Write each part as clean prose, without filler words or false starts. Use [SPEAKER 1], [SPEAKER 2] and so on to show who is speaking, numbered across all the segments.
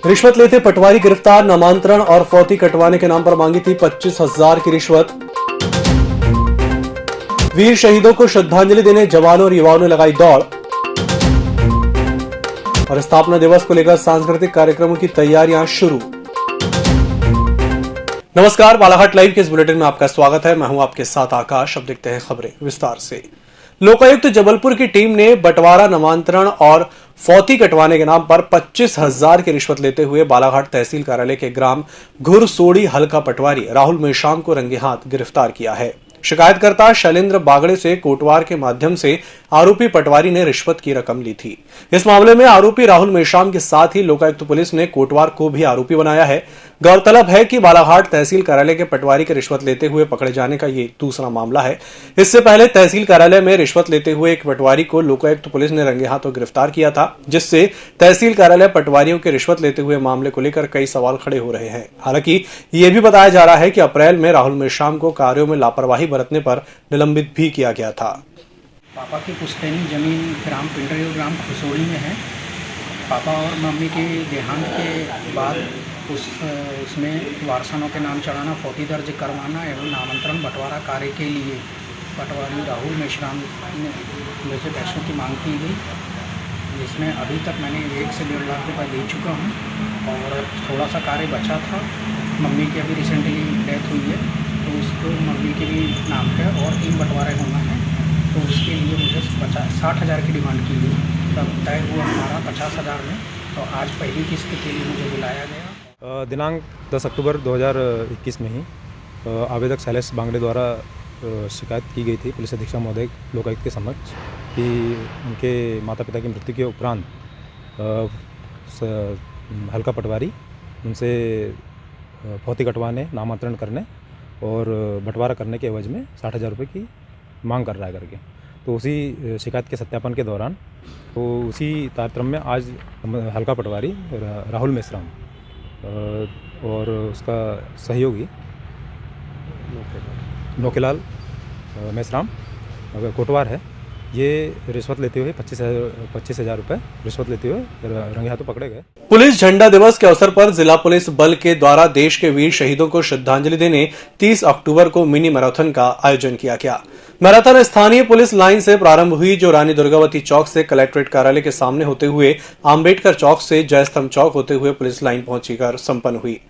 [SPEAKER 1] रिश्वत लेते पटवारी गिरफ्तार, नामांतरण और फौती कटवाने के नाम पर मांगी थी 25,000 की रिश्वत। वीर शहीदों को श्रद्धांजलि देने जवानों और युवाओं ने लगाई दौड़। और स्थापना दिवस को लेकर सांस्कृतिक कार्यक्रमों की तैयारियां शुरू। नमस्कार, बालाघाट लाइव के इस बुलेटिन में आपका स्वागत है। मैं हूं आपके साथ आकाश। अब देखते हैं खबरें विस्तार से। लोकायुक्त जबलपुर की टीम ने बंटवारा, नामांतरण और फौती कटवाने के नाम पर 25,000 की रिश्वत लेते हुए बालाघाट तहसील कार्यालय के ग्राम घुरसोड़ी हल्का पटवारी राहुल मेश्राम को रंगे हाथ गिरफ्तार किया है। शिकायतकर्ता शैलेंद्र बागड़े से कोटवार के माध्यम से आरोपी पटवारी ने रिश्वत की रकम ली थी। इस मामले में आरोपी राहुल मेश्राम के साथ ही लोकायुक्त पुलिस ने कोटवार को भी आरोपी बनाया है। गौरतलब है कि बालाघाट तहसील कार्यालय के पटवारी के रिश्वत लेते हुए पकड़े जाने का ये दूसरा मामला है। इससे पहले तहसील कार्यालय में रिश्वत लेते हुए एक पटवारी को लोकायुक्त पुलिस ने रंगे हाथों गिरफ्तार किया था, जिससे तहसील कार्यालय पटवारियों के रिश्वत लेते हुए मामले को लेकर कई सवाल खड़े हो रहे हैं। हालांकि ये भी बताया जा रहा है कि अप्रैल में राहुल मेश्राम को कार्यों में लापरवाही बरतने पर निलंबित भी किया गया था।
[SPEAKER 2] पापा की पुश्तैनी जमीन ग्राम पिंडरी ग्राम खुसोड़ी में है। पापा और मम्मी की देहांत के बाद उसमें वारसानों के नाम चढ़ाना, फौती दर्ज करवाना एवं नामांतरण बंटवारा कार्य के लिए पटवारी राहुल मेश्राम ने मुझे पैसों की मांग की गई, जिसमें अभी तक मैंने 1 से 1.5 लाख रुपये दे चुका हूँ और थोड़ा सा कार्य बचा था। मम्मी की अभी रिसेंटली डेथ हुई है, तो उसको मम्मी के भी नाम पे और 3 बंटवारे होना है, तो उसके लिए मुझे 60,000 की डिमांड की गई। तब तय हुआ हमारा 50,000 में, तो आज पहली किस्त के लिए मुझे बुलाया गया।
[SPEAKER 3] दिनांक 10 अक्टूबर 2021 में ही आवेदक शैलेश बांगड़े द्वारा शिकायत की गई थी पुलिस अधीक्षक महोदय लोकायुक्त के समक्ष कि उनके माता पिता की मृत्यु के उपरांत हल्का पटवारी उनसे फौती कटवाने, नामांतरण करने और बंटवारा करने के एवज में 60,000 रुपये की मांग कर रहा है करके। तो उसी शिकायत के सत्यापन के दौरान तो उसी तारतम्य में आज हल्का पटवारी राहुल मेश्राम और उसका सहयोगी नौकेलाल मेश्राम कोटवार है, ये रिश्वत लेते हुए 25,000 रुपये रिश्वत लेते हुए रंगे हाथों पकड़े गए।
[SPEAKER 1] पुलिस झंडा दिवस के अवसर पर जिला पुलिस बल के द्वारा देश के वीर शहीदों को श्रद्धांजलि देने 30 अक्टूबर को मिनी मैराथन का आयोजन किया गया। मैराथन स्थानीय पुलिस लाइन से प्रारंभ हुई, जो रानी दुर्गावती चौक से कलेक्ट्रेट कार्यालय के सामने होते हुए आम्बेडकर चौक से जयस्तंभ चौक होते हुए पुलिस लाइन पहुंचकर संपन्न हुई,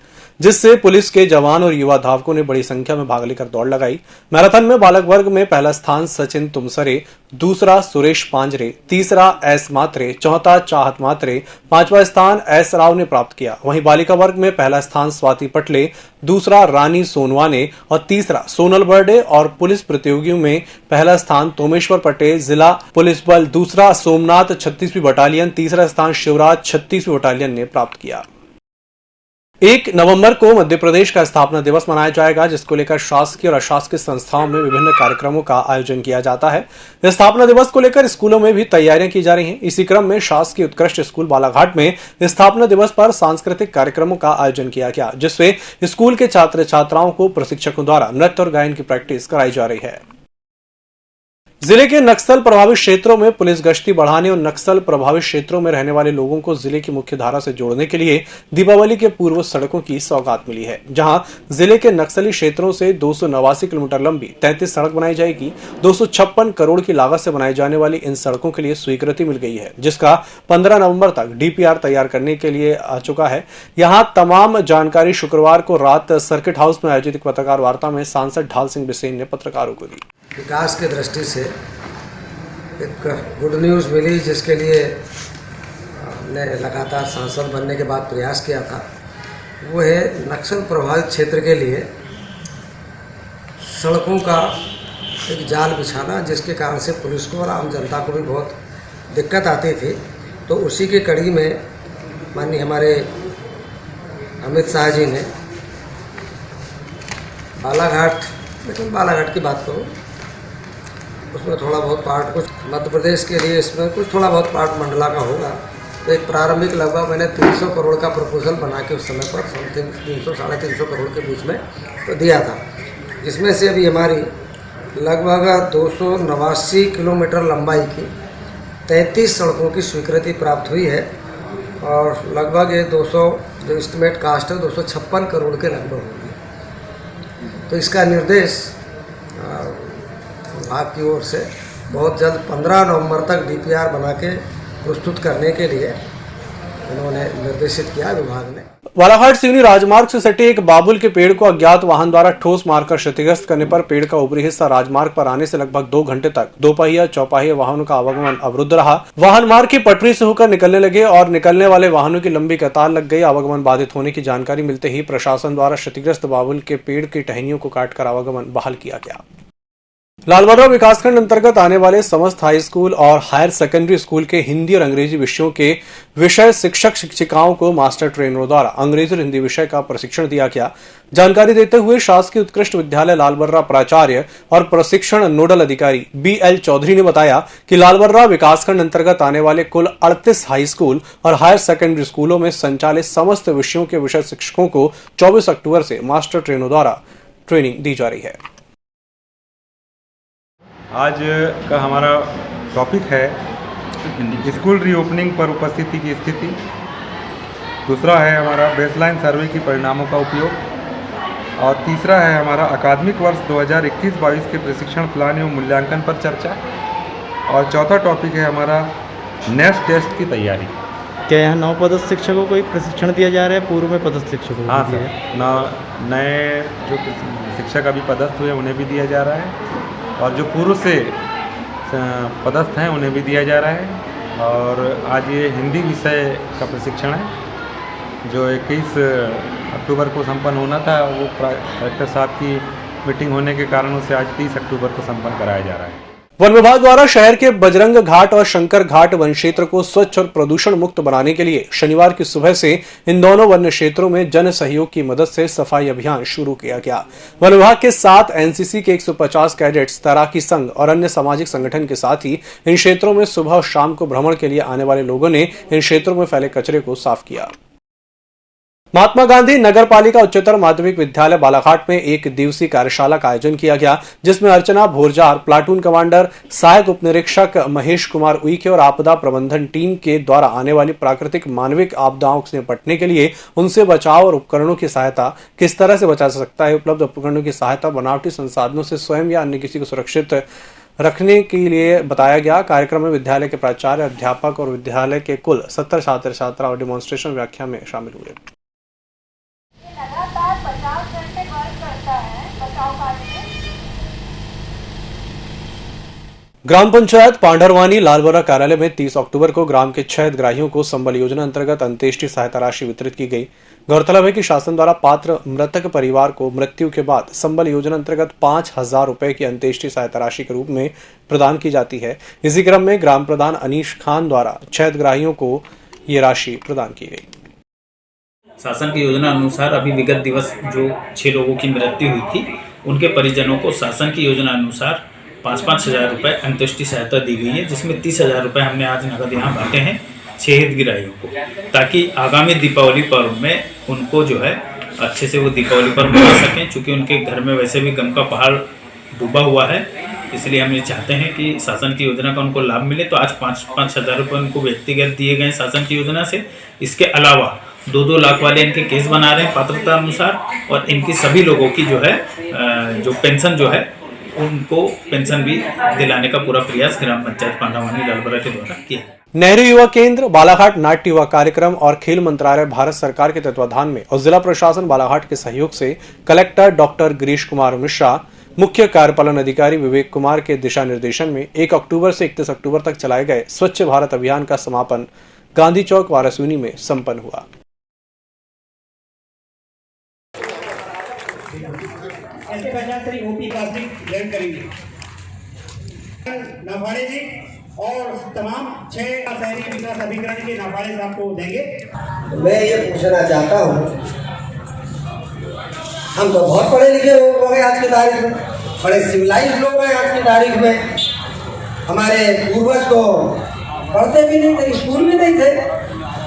[SPEAKER 1] जिससे पुलिस के जवान और युवा धावकों ने बड़ी संख्या में भाग लेकर दौड़ लगाई। मैराथन में बालक वर्ग में पहला स्थान सचिन तुमसरे, दूसरा सुरेश पांजरे, तीसरा एस मात्रे, चौथा चाहत मात्रे, 5वां स्थान एस राव ने प्राप्त किया। वहीं बालिका वर्ग में पहला स्थान स्वाति पटले, दूसरा रानी सोनवा ने और तीसरा सोनल बर्डे और पुलिस प्रतियोगियों में पहला स्थान तोमेश्वर पटेल जिला पुलिस बल, दूसरा सोमनाथ 36वीं बटालियन, तीसरा स्थान शिवराज 36वीं बटालियन ने प्राप्त किया। 1 नवंबर को मध्य प्रदेश का स्थापना दिवस मनाया जाएगा, जिसको लेकर शासकीय और अशासकीय संस्थाओं में विभिन्न कार्यक्रमों का आयोजन किया जाता है। स्थापना दिवस को लेकर स्कूलों में भी तैयारियां की जा रही हैं। इसी क्रम में शासकीय उत्कृष्ट स्कूल बालाघाट में स्थापना दिवस पर सांस्कृतिक कार्यक्रमों का आयोजन किया गया, जिससे स्कूल के छात्र छात्राओं को प्रशिक्षकों द्वारा नृत्य और गायन की प्रैक्टिस कराई जा रही है। जिले के नक्सल प्रभावित क्षेत्रों में पुलिस गश्ती बढ़ाने और नक्सल प्रभावित क्षेत्रों में रहने वाले लोगों को जिले की मुख्य धारा से जोड़ने के लिए दीपावली के पूर्व सड़कों की सौगात मिली है, जहां जिले के नक्सली क्षेत्रों से 289 किलोमीटर लंबी 33 सड़क बनाई जाएगी। 256 करोड़ की लागत से बनाई जाने वाली इन सड़कों के लिए स्वीकृति मिल गई है, जिसका 15 नवंबर तक डीपीआर तैयार करने के लिए आ चुका है। यहाँ तमाम जानकारी शुक्रवार को रात सर्किट हाउस में आयोजित पत्रकार वार्ता में सांसद ढाल सिंह बिसेन ने पत्रकारों को दी।
[SPEAKER 4] विकास की दृष्टि से एक गुड न्यूज़ मिली, जिसके लिए हमने लगातार सांसद बनने के बाद प्रयास किया था। वो है नक्सल प्रभावित क्षेत्र के लिए सड़कों का एक जाल बिछाना, जिसके कारण से पुलिस को और आम जनता को भी बहुत दिक्कत आती थी। तो उसी की कड़ी में माननीय हमारे अमित शाह जी ने बालाघाट की बात करूँ, उसमें थोड़ा बहुत पार्ट कुछ मध्य प्रदेश के लिए, इसमें कुछ थोड़ा बहुत पार्ट मंडला का होगा। तो एक प्रारंभिक लगभग मैंने 300 करोड़ का प्रपोजल बना के उस समय पर समथिंग 300-350 करोड़ के बीच में तो दिया था, जिसमें से अभी हमारी लगभग 289 किलोमीटर लंबाई की 33 सड़कों की स्वीकृति प्राप्त हुई है। और लगभग ये 200 जो एस्टिमेट कास्ट है 256 करोड़ के लगभग होगी। तो इसका निर्देश विभाग की ओर से बहुत जल्द 15 नवंबर तक DPR बना के प्रस्तुत करने के लिए उन्होंने निर्देशित किया विभाग ने।
[SPEAKER 1] बालाघाट सिवनी राजमार्ग से सटे एक बाबुल के पेड़ को अज्ञात वाहन द्वारा ठोस मारकर क्षतिग्रस्त करने पर पेड़ का ऊपरी हिस्सा राजमार्ग पर आने से लगभग 2 घंटे तक दोपहिया चौपाहिया वाहनों का आवागमन अवरुद्ध रहा। वाहन मार्ग की पटरी से होकर निकलने लगे और निकलने वाले वाहनों की लंबी कतार लग गई। आवागमन बाधित होने की जानकारी मिलते ही प्रशासन द्वारा क्षतिग्रस्त बाबुल के पेड़ की टहनियों को काटकर आवागमन बहाल किया गया। लालबर्रा विकासखंड अंतर्गत आने वाले समस्त हाई स्कूल और हायर सेकेंडरी स्कूल के हिंदी और अंग्रेजी विषयों के विषय शिक्षक शिक्षिकाओं को मास्टर ट्रेनरों द्वारा अंग्रेजी और हिंदी विषय का प्रशिक्षण दिया गया। जानकारी देते हुए शासकीय उत्कृष्ट विद्यालय लालबर्रा प्राचार्य और प्रशिक्षण नोडल अधिकारी BL चौधरी ने बताया कि लालबर्रा विकासखंड अंतर्गत आने वाले कुल 38 हाई स्कूल और हायर सेकेंडरी स्कूलों में संचालित समस्त विषयों के विषय शिक्षकों को 24 अक्टूबर से मास्टर ट्रेनरों द्वारा ट्रेनिंग दी जा रही है।
[SPEAKER 5] आज का हमारा टॉपिक है स्कूल रीओपनिंग पर उपस्थिति की स्थिति। दूसरा है हमारा बेसलाइन सर्वे की परिणामों का उपयोग और तीसरा है हमारा अकादमिक वर्ष 2021-22 के प्रशिक्षण प्लान एवं मूल्यांकन पर चर्चा और चौथा टॉपिक है हमारा नेक्स्ट टेस्ट की तैयारी।
[SPEAKER 6] क्या यहाँ नवपदस्थ शिक्षकों को प्रशिक्षण दिया जा रहा है, पूर्व में पदस्थ शिक्षकों को?
[SPEAKER 5] हाँ सर, नए जो शिक्षक अभी पदस्थ हुए उन्हें भी दिया जा रहा है और जो पूर्व से पदस्थ हैं उन्हें भी दिया जा रहा है। और आज ये हिंदी विषय का प्रशिक्षण है जो 21 अक्टूबर को संपन्न होना था, वो कलेक्टर साहब की मीटिंग होने के कारण उसे आज 30 अक्टूबर को संपन्न कराया जा रहा है।
[SPEAKER 1] वन विभाग द्वारा शहर के बजरंग घाट और शंकर घाट वन क्षेत्र को स्वच्छ और प्रदूषण मुक्त बनाने के लिए शनिवार की सुबह से इन दोनों वन क्षेत्रों में जन सहयोग की मदद से सफाई अभियान शुरू किया गया। वन विभाग के साथ NCC के 150 कैडेट्स, तैराकी संघ और अन्य सामाजिक संगठन के साथ ही इन क्षेत्रों में सुबह और शाम को भ्रमण के लिए आने वाले लोगों ने इन क्षेत्रों में फैले कचरे को साफ किया। महात्मा गांधी नगर पालिका उच्चतर माध्यमिक विद्यालय बालाघाट में एक दिवसीय कार्यशाला का आयोजन किया गया, जिसमें अर्चना भोरजार, प्लाटून कमांडर, सहायक उप निरीक्षक महेश कुमार उइके और आपदा प्रबंधन टीम के द्वारा आने वाली प्राकृतिक मानविक आपदाओं से निपटने के लिए उनसे बचाव और उपकरणों की सहायता किस तरह से बचा सकता है, उपलब्ध उपकरणों की सहायता बनावटी संसाधनों से स्वयं या अन्य किसी को सुरक्षित रखने के लिए बताया गया। कार्यक्रम में विद्यालय के प्राचार्य, अध्यापक और विद्यालय के कुल 70 छात्र छात्रा और डेमोन्स्ट्रेशन व्याख्यान में शामिल हुए।
[SPEAKER 7] लगातार 50 घंटे वर्क करता है बचाव कार्य में।
[SPEAKER 1] ग्राम पंचायत पांडरवानी लालबर्रा कार्यालय में 30 अक्टूबर को ग्राम के 6 हितग्राहियों को संबल योजना अंतर्गत अंत्येष्टि सहायता राशि वितरित की गई। गौरतलब है कि शासन द्वारा पात्र मृतक परिवार को मृत्यु के बाद संबल योजना अंतर्गत 5,000 रुपए की अंत्येष्टि सहायता राशि के रूप में प्रदान की जाती है। इसी क्रम में ग्राम प्रधान अनीश खान द्वारा 6 हितग्राहियों को ये राशि प्रदान की गई।
[SPEAKER 8] शासन की योजना अनुसार अभी विगत दिवस जो 6 लोगों की मृत्यु हुई थी, उनके परिजनों को शासन की योजना अनुसार 5-5 हज़ार रुपये अंत्येष्टि सहायता दी गई है, जिसमें 30,000 रुपये हमने आज नगद यहाँ बांटे हैं 6 हितग्राहियों को, ताकि आगामी दीपावली पर्व में उनको जो है अच्छे से वो दीपावली पर्व मना सकें। चूँकि उनके घर में वैसे भी गम का पहाड़ डूबा हुआ है, इसलिए हम ये चाहते हैं कि शासन की योजना का उनको लाभ मिले। तो आज 5-5 हज़ार रुपये उनको व्यक्तिगत दिए गए शासन की योजना से। इसके अलावा 2-2 लाख वाले इनके केस बना रहे हैं पात्रता अनुसार, और इनकी सभी लोगों की जो है जो पेंशन जो है उनको पेंशन भी दिलाने का पूरा प्रयास ग्राम पंचायत पांडरवानी लालबर्रा के द्वारा किया।
[SPEAKER 1] नेहरू युवा केंद्र, बालाघाट नाट्य युवा कार्यक्रम और खेल मंत्रालय भारत सरकार के तत्वाधान में और जिला प्रशासन बालाघाट के सहयोग से कलेक्टर डॉक्टर गिरीश कुमार मिश्रा, मुख्य कार्यपालन अधिकारी विवेक कुमार के दिशा निर्देशन में 1 अक्टूबर से 31 अक्टूबर तक चलाए गए स्वच्छ भारत अभियान का समापन गांधी चौक वारासिवनी में संपन्न हुआ।
[SPEAKER 9] नाफाड़े जी और तमाम 6 शहरी विकास अभिकरण के नाफाड़े साहब को देंगे।
[SPEAKER 4] मैं ये पूछना चाहता हूँ, हम तो बहुत पढ़े लिखे लोग हो गए आज की तारीख में, बड़े सिविलाइज लोग हैं आज की तारीख में। हमारे पूर्वज तो पढ़ते भी नहीं थे, स्कूल भी नहीं थे,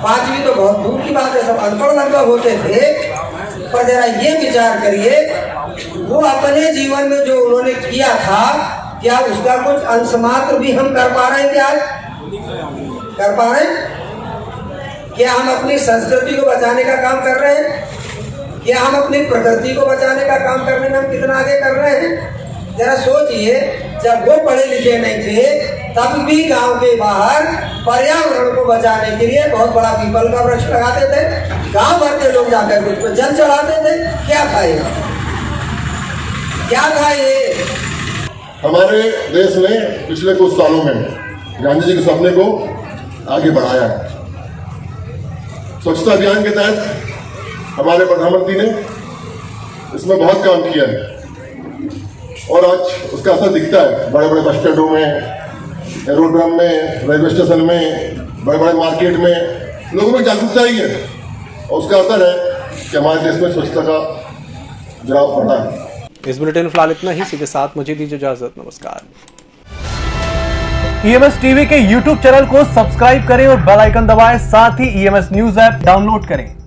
[SPEAKER 4] 5वीं तो बहुत दूर की बात है, सब अनपढ़ लगभग होते थे। पर जरा ये विचार करिए, वो अपने जीवन में जो उन्होंने किया था, क्या उसका कुछ अंश मात्र भी हम कर पा रहे हैं? क्या कर पा रहे हैं? क्या हम अपनी संस्कृति को बचाने का काम कर रहे हैं? क्या हम अपनी प्रकृति को बचाने का काम करने में हम कितना आगे कर रहे हैं? जरा सोचिए, जब वो पढ़े लिखे नहीं थे तब भी गांव के बाहर पर्यावरण को बचाने के लिए बहुत बड़ा पीपल का वृक्ष लगाते थे। गांव भर के लोग जाकर उस पर जल चढ़ाते थे। क्या था ये? क्या था ये?
[SPEAKER 10] हमारे देश ने पिछले कुछ सालों में गांधी जी के सपने को आगे बढ़ाया है। स्वच्छता अभियान के तहत हमारे प्रधानमंत्री ने इसमें बहुत काम किया है और आज उसका असर दिखता है। बड़े बड़े बस स्टैंडों में, एरोड्रम में, रेलवे स्टेशन में, बड़े बड़े मार्केट में लोगों में जागरूकता ही है और उसका असर है कि हमारे देश में स्वच्छता का जवाब बढ़ा है।
[SPEAKER 1] इस बुलेटिन में फिलहाल इतना ही। इसी के साथ मुझे दीजिए इजाजत। नमस्कार। EMS टीवी के YouTube चैनल को सब्सक्राइब करें और बेल आइकन दबाएं। साथ ही EMS न्यूज ऐप डाउनलोड करें।